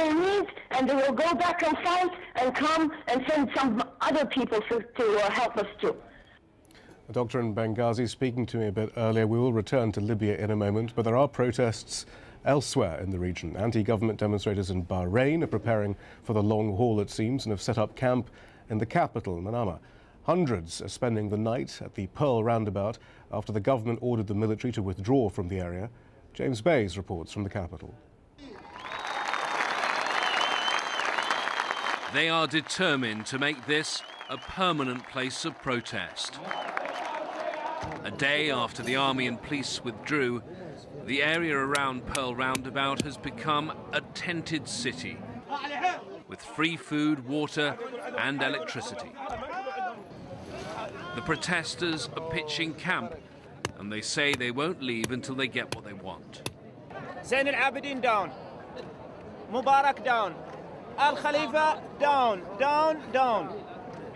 their needs, and they will go back and fight and come and send some other people to help us too. A doctor in Benghazi speaking to me a bit earlier. We will return to Libya in a moment, but there are protests elsewhere in the region. Anti-government demonstrators in Bahrain are preparing for the long haul, it seems, and have set up camp in the capital, Manama. Hundreds are spending the night at the Pearl roundabout after the government ordered the military to withdraw from the area. James Bays reports from the capital. They are determined to make this a permanent place of protest. A day after the army and police withdrew, the area around Pearl Roundabout has become a tented city with free food, water and electricity. The protesters are pitching camp and they say they won't leave until they get what they want. Zain al-Abidin down, Mubarak down, Al-Khalifa down, down, down.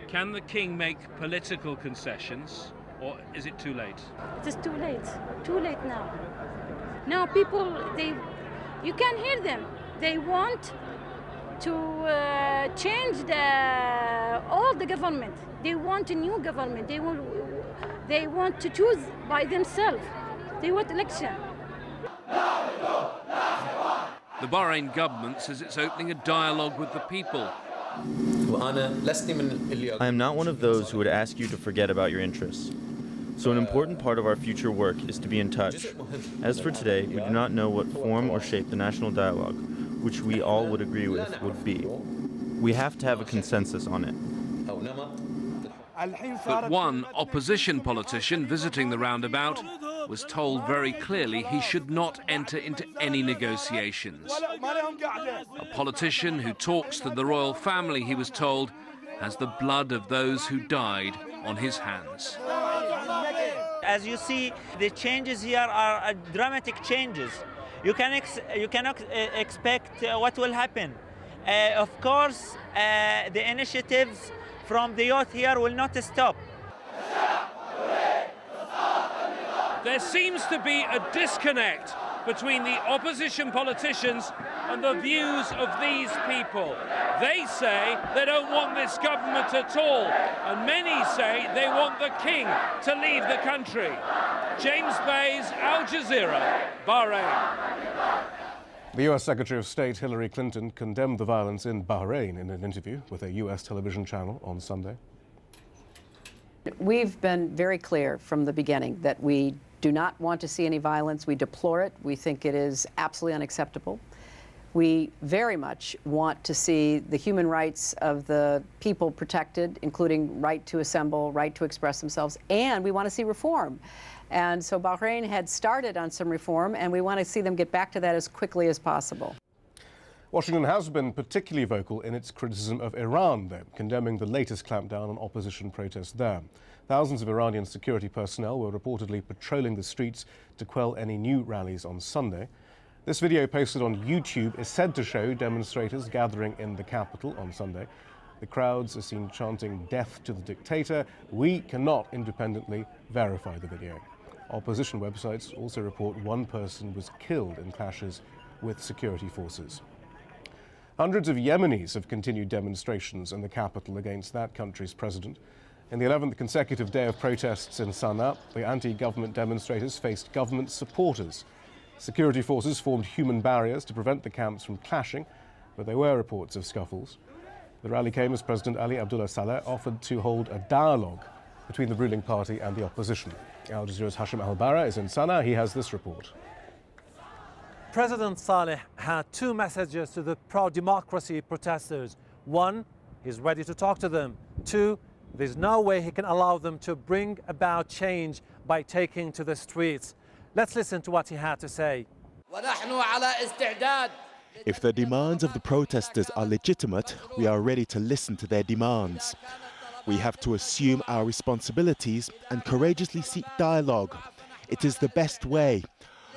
Can the king make political concessions, or is it too late? It is too late now. Now people, you can hear them. They want to change all the government. They want a new government. They want to choose by themselves. They want election. The Bahrain government says it's opening a dialogue with the people. I am not one of those who would ask you to forget about your interests. So an important part of our future work is to be in touch. As for today, we do not know what form or shape the national dialogue, which we all would agree with, would be. We have to have a consensus on it. But one opposition politician visiting the roundabout was told very clearly he should not enter into any negotiations. A politician who talks to the royal family, he was told, has the blood of those who died on his hands. As you see, the changes here are dramatic changes. You cannot expect what will happen. Of course, the initiatives from the youth here will not stop. There seems to be a disconnect between the opposition politicians and the views of these people. They say they don't want this government at all, and many say they want the king to leave the country. James Bays, AlJazeera, Bahrain. The US Secretary of State Hillary Clinton condemned the violence in Bahrain in an interview with a US television channel on Sunday. We've been very clear from the beginning that we do not want to see any violence. We deplore it. We think it is absolutely unacceptable. We very much want to see the human rights of the people protected, including right to assemble, right to express themselves, and we want to see reform. And so Bahrain had started on some reform, and we want to see them get back to that as quickly as possible. Washington has been particularly vocal in its criticism of Iran, though, condemning the latest clampdown on opposition protests there. Thousands of Iranian security personnel were reportedly patrolling the streets to quell any new rallies on Sunday. This video posted on YouTube is said to show demonstrators gathering in the capital on Sunday. The crowds are seen chanting "Death to the dictator." We cannot independently verify the video. Opposition websites also report one person was killed in clashes with security forces. Hundreds of Yemenis have continued demonstrations in the capital against that country's president. In the 11th consecutive day of protests in Sana'a, the anti-government demonstrators faced government supporters. Security forces formed human barriers to prevent the camps from clashing, but there were reports of scuffles. The rally came as President Ali Abdullah Saleh offered to hold a dialogue between the ruling party and the opposition. Al Jazeera's Hashim Al-Bara is in Sana'a. He has this report. President Saleh had two messages to the pro-democracy protesters. One, he's ready to talk to them. Two, there's no way he can allow them to bring about change by taking to the streets. Let's listen to what he had to say. If the demands of the protesters are legitimate, we are ready to listen to their demands. We have to assume our responsibilities and courageously seek dialogue. It is the best way.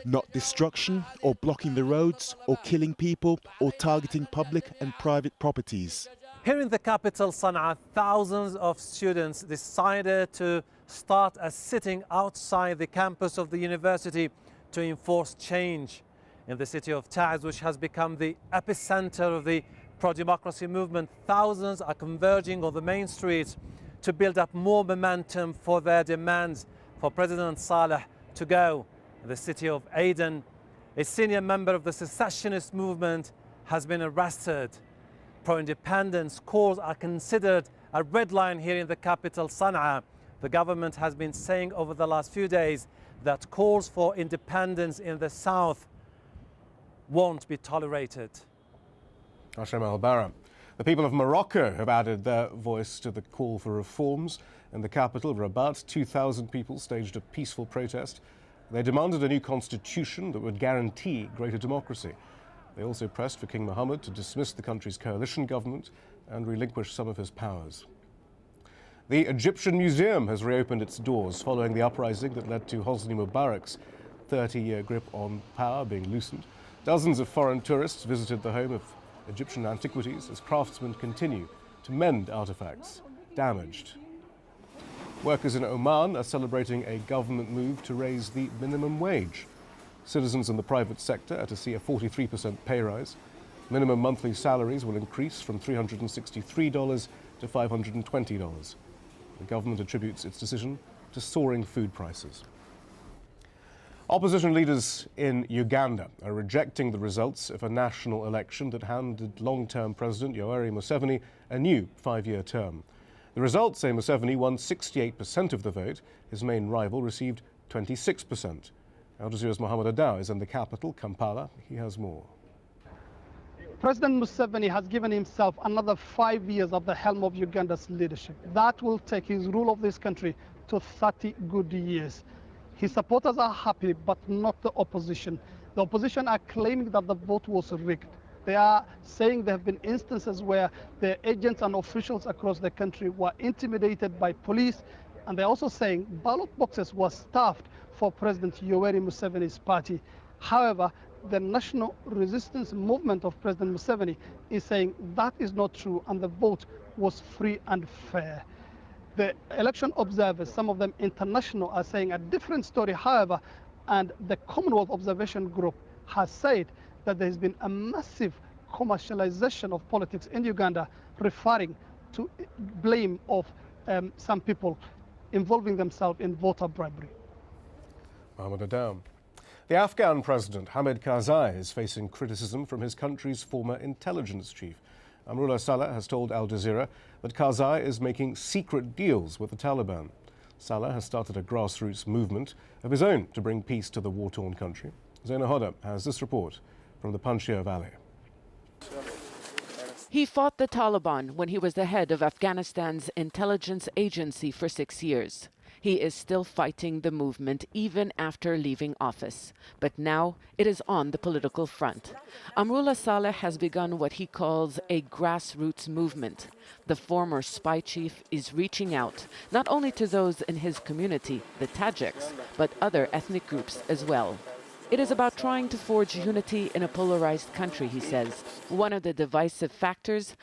Not destruction or blocking the roads or killing people or targeting public and private properties. Here in the capital, Sana'a, thousands of students decided to start a sitting outside the campus of the university to enforce change. In the city of Taiz, which has become the epicenter of the pro-democracy movement, thousands are converging on the main streets to build up more momentum for their demands for President Saleh to go. In the city of Aden, a senior member of the secessionist movement has been arrested. Pro-independence calls are considered a red line here in the capital, Sana'a. The government has been saying over the last few days that calls for independence in the south won't be tolerated. Hashem Al-Bara. The people of Morocco have added their voice to the call for reforms. In the capital, Rabat, 2,000 people staged a peaceful protest. They demanded a new constitution that would guarantee greater democracy. They also pressed for King Mohammed to dismiss the country's coalition government and relinquish some of his powers. The Egyptian Museum has reopened its doors following the uprising that led to Hosni Mubarak's 30-year grip on power being loosened. Dozens of foreign tourists visited the home of Egyptian antiquities as craftsmen continue to mend artifacts damaged. Workers in Oman are celebrating a government move to raise the minimum wage. Citizens in the private sector are to see a 43% pay rise. Minimum monthly salaries will increase from $363 to $520. The government attributes its decision to soaring food prices. Opposition leaders in Uganda are rejecting the results of a national election that handed long-term President Yoweri Museveni a new 5-year term. The results say Museveni won 68% of the vote. His main rival received 26%. AlJazeera's Mohammed Adaw is in the capital, Kampala. He has more. President Museveni has given himself another 5 years at the helm of Uganda's leadership. That will take his rule of this country to 30 good years. His supporters are happy, but not the opposition. The opposition are claiming that the vote was rigged. They are saying there have been instances where the agents and officials across the country were intimidated by police, and they're also saying ballot boxes were stuffed for President Yoweri Museveni's party. However, the national resistance movement of President Museveni is saying that is not true and the vote was free and fair. The election observers, some of them international, are saying a different story, however, and the Commonwealth Observation Group has said that there has been a massive commercialization of politics in Uganda, referring to blame of some people involving themselves in voter bribery. Mohammed Adaw. The Afghan president, Hamid Karzai, is facing criticism from his country's former intelligence chief. Amrullah Saleh has told Al Jazeera that Karzai is making secret deals with the Taliban. Saleh has started a grassroots movement of his own to bring peace to the war-torn country. Zaina Hoda has this report from the Panjshir Valley. He fought the Taliban when he was the head of Afghanistan's intelligence agency for 6 years. He is still fighting the movement even after leaving office. But now it is on the political front. Amrullah Saleh has begun what he calls a grassroots movement. The former spy chief is reaching out, not only to those in his community, the Tajiks, but other ethnic groups as well. It is about trying to forge unity in a polarized country, he says. One of the divisive factors,